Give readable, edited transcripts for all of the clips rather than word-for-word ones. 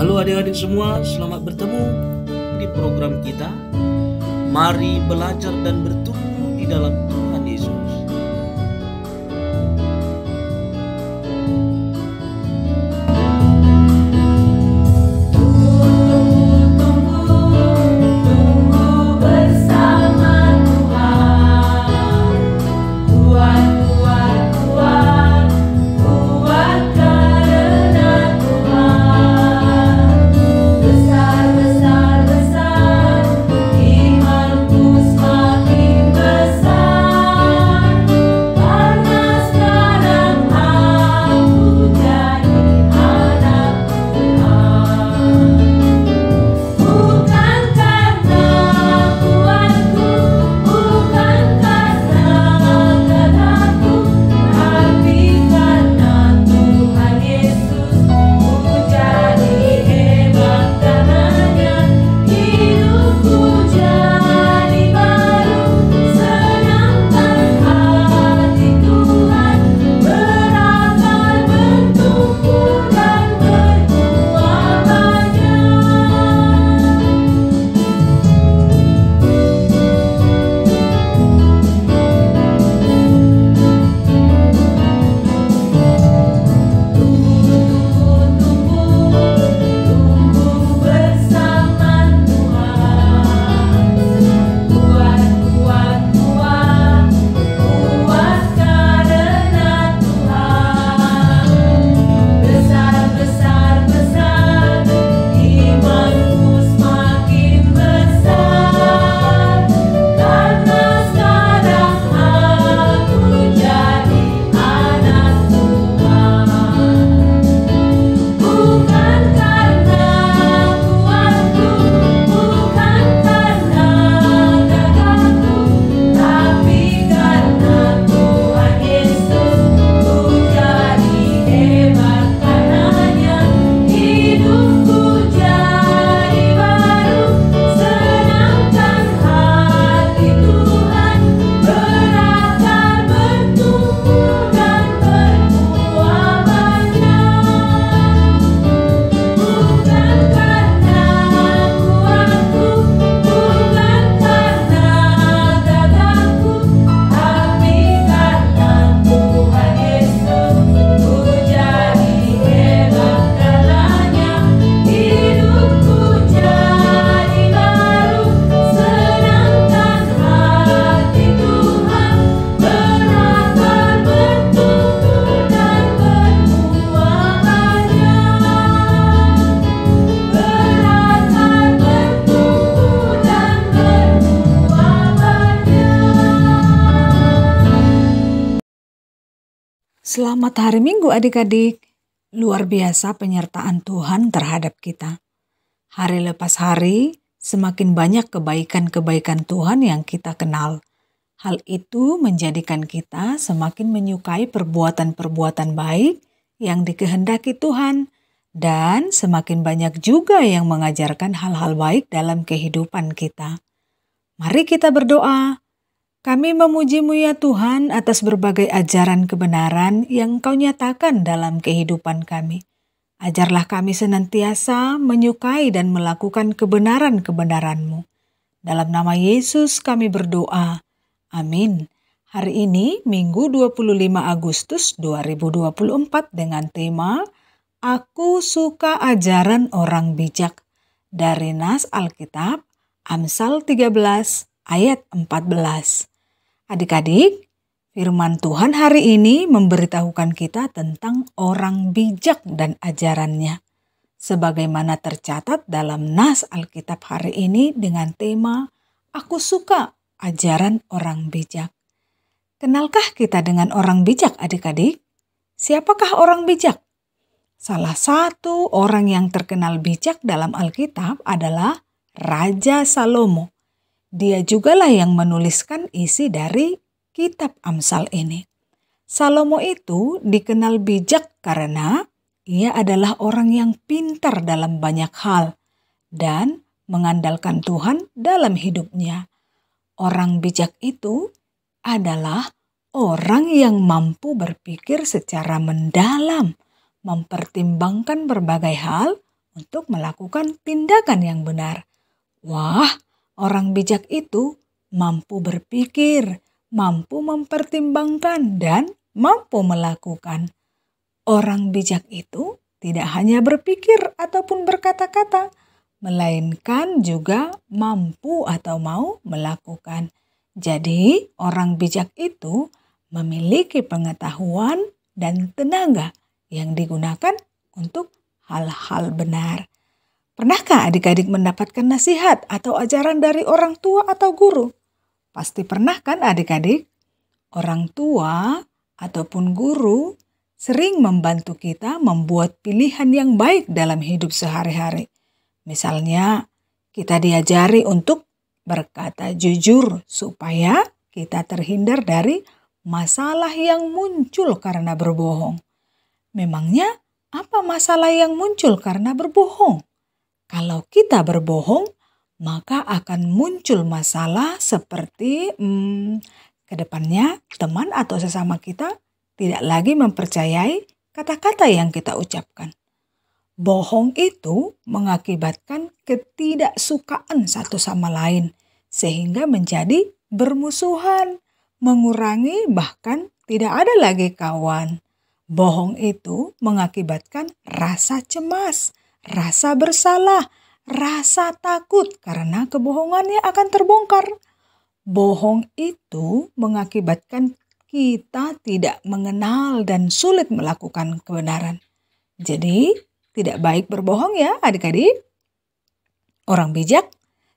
Halo adik-adik semua, selamat bertemu di program kita. Mari belajar dan bertumbuh di dalam Tuhan Yesus. Selamat hari Minggu adik-adik. Luar biasa penyertaan Tuhan terhadap kita. Hari lepas hari, semakin banyak kebaikan-kebaikan Tuhan yang kita kenal. Hal itu menjadikan kita semakin menyukai perbuatan-perbuatan baik yang dikehendaki Tuhan. Dan semakin banyak juga yang mengajarkan hal-hal baik dalam kehidupan kita. Mari kita berdoa. Kami memuji-Mu ya Tuhan atas berbagai ajaran kebenaran yang Kau nyatakan dalam kehidupan kami. Ajarlah kami senantiasa menyukai dan melakukan kebenaran-kebenaran-Mu. Dalam nama Yesus kami berdoa. Amin. Hari ini Minggu 25 Agustus 2024 dengan tema Aku Suka Ajaran Orang Bijak. Dari Nas Alkitab, Amsal 13 ayat 14. Adik-adik, firman Tuhan hari ini memberitahukan kita tentang orang bijak dan ajarannya. Sebagaimana tercatat dalam Nas Alkitab hari ini dengan tema, Aku Suka Ajaran Orang Bijak. Kenalkah kita dengan orang bijak adik-adik? Siapakah orang bijak? Salah satu orang yang terkenal bijak dalam Alkitab adalah Raja Salomo. Dia jugalah yang menuliskan isi dari kitab Amsal ini. Salomo itu dikenal bijak karena ia adalah orang yang pintar dalam banyak hal dan mengandalkan Tuhan dalam hidupnya. Orang bijak itu adalah orang yang mampu berpikir secara mendalam, mempertimbangkan berbagai hal untuk melakukan tindakan yang benar. Wah, orang bijak itu mampu berpikir, mampu mempertimbangkan, dan mampu melakukan. Orang bijak itu tidak hanya berpikir ataupun berkata-kata, melainkan juga mampu atau mau melakukan. Jadi, orang bijak itu memiliki pengetahuan dan tenaga yang digunakan untuk hal-hal benar. Pernahkah adik-adik mendapatkan nasihat atau ajaran dari orang tua atau guru? Pasti pernah kan adik-adik? Orang tua ataupun guru sering membantu kita membuat pilihan yang baik dalam hidup sehari-hari. Misalnya, kita diajari untuk berkata jujur supaya kita terhindar dari masalah yang muncul karena berbohong. Memangnya apa masalah yang muncul karena berbohong? Kalau kita berbohong, maka akan muncul masalah seperti kedepannya teman atau sesama kita tidak lagi mempercayai kata-kata yang kita ucapkan. Bohong itu mengakibatkan ketidaksukaan satu sama lain, sehingga menjadi bermusuhan, mengurangi bahkan tidak ada lagi kawan. Bohong itu mengakibatkan rasa cemas, rasa bersalah, rasa takut karena kebohongannya akan terbongkar. Bohong itu mengakibatkan kita tidak mengenal dan sulit melakukan kebenaran. Jadi, tidak baik berbohong ya adik-adik. Orang bijak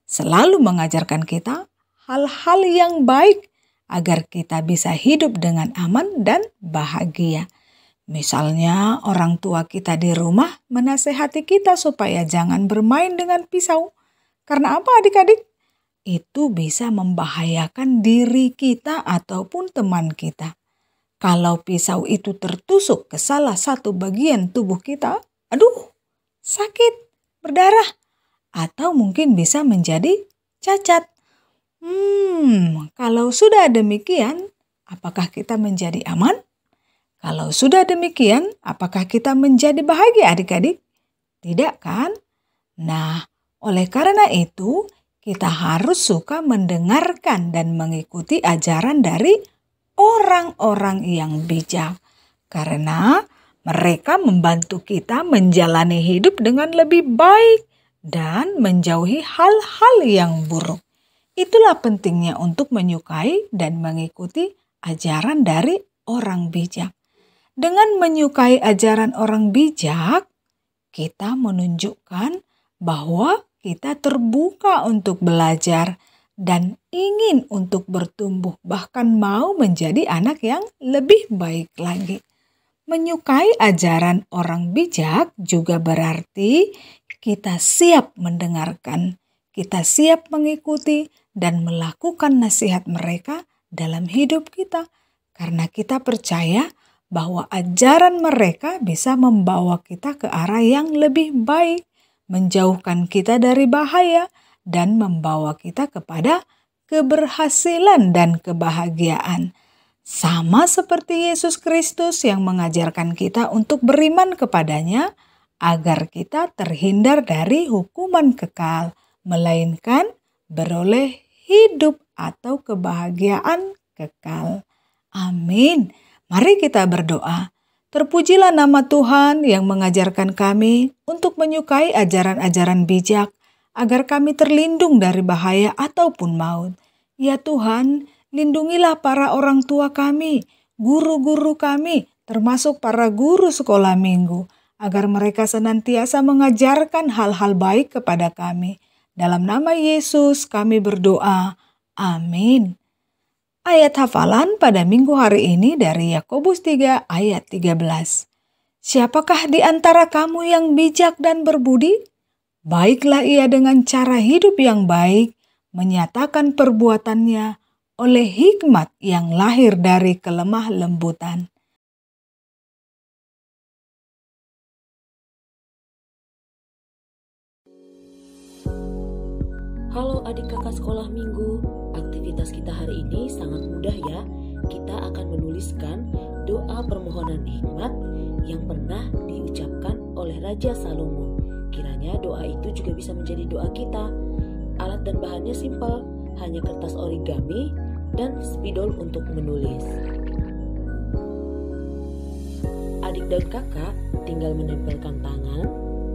selalu mengajarkan kita hal-hal yang baik agar kita bisa hidup dengan aman dan bahagia. Misalnya orang tua kita di rumah menasehati kita supaya jangan bermain dengan pisau. Karena apa adik-adik? Itu bisa membahayakan diri kita ataupun teman kita. Kalau pisau itu tertusuk ke salah satu bagian tubuh kita, sakit, berdarah, atau mungkin bisa menjadi cacat. Kalau sudah demikian, apakah kita menjadi aman? Kalau sudah demikian, apakah kita menjadi bahagia adik-adik? Tidak kan? Nah, oleh karena itu, kita harus suka mendengarkan dan mengikuti ajaran dari orang-orang yang bijak. Karena mereka membantu kita menjalani hidup dengan lebih baik dan menjauhi hal-hal yang buruk. Itulah pentingnya untuk menyukai dan mengikuti ajaran dari orang bijak. Dengan menyukai ajaran orang bijak, kita menunjukkan bahwa kita terbuka untuk belajar dan ingin untuk bertumbuh, bahkan mau menjadi anak yang lebih baik lagi. Menyukai ajaran orang bijak juga berarti kita siap mendengarkan, kita siap mengikuti dan melakukan nasihat mereka dalam hidup kita. Karena kita percaya bahwa ajaran mereka bisa membawa kita ke arah yang lebih baik, menjauhkan kita dari bahaya, dan membawa kita kepada keberhasilan dan kebahagiaan. Sama seperti Yesus Kristus yang mengajarkan kita untuk beriman kepadanya agar kita terhindar dari hukuman kekal, melainkan beroleh hidup atau kebahagiaan kekal. Amin. Mari kita berdoa. Terpujilah nama Tuhan yang mengajarkan kami untuk menyukai ajaran-ajaran bijak agar kami terlindung dari bahaya ataupun maut. Ya Tuhan, lindungilah para orang tua kami, guru-guru kami, termasuk para guru sekolah minggu, agar mereka senantiasa mengajarkan hal-hal baik kepada kami. Dalam nama Yesus kami berdoa. Amin. Ayat hafalan pada minggu hari ini dari Yakobus 3 ayat 13. Siapakah di antara kamu yang bijak dan berbudi? Baiklah ia dengan cara hidup yang baik, menyatakan perbuatannya oleh hikmat yang lahir dari kelemah lembutan. Halo adik kakak sekolah minggu, aktivitas kita hari ini sangat mudah ya. Kita akan menuliskan doa permohonan hikmat yang pernah diucapkan oleh Raja Salomo. Kiranya doa itu juga bisa menjadi doa kita. Alat dan bahannya simpel, hanya kertas origami dan spidol untuk menulis. Adik dan kakak tinggal menempelkan tangan,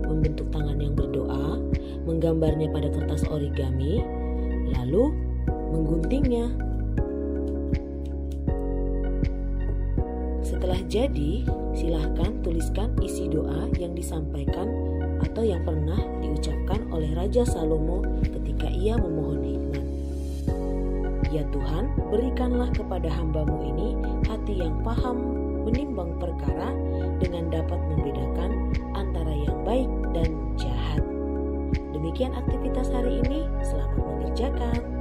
membentuk tangan yang berdoa, menggambarnya pada kertas origami, lalu mengguntingnya. Setelah jadi, silahkan tuliskan isi doa yang disampaikan atau yang pernah diucapkan oleh Raja Salomo ketika ia memohon hikmat. Ya Tuhan, berikanlah kepada hamba-Mu ini hati yang paham menimbang perkara dengan dapat membedakan antara yang baik dan jahat. Demikian aktivitas hari ini, selamat mengerjakan.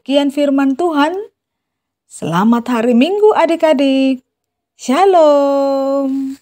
Demikian firman Tuhan. Selamat hari Minggu adik-adik. Shalom.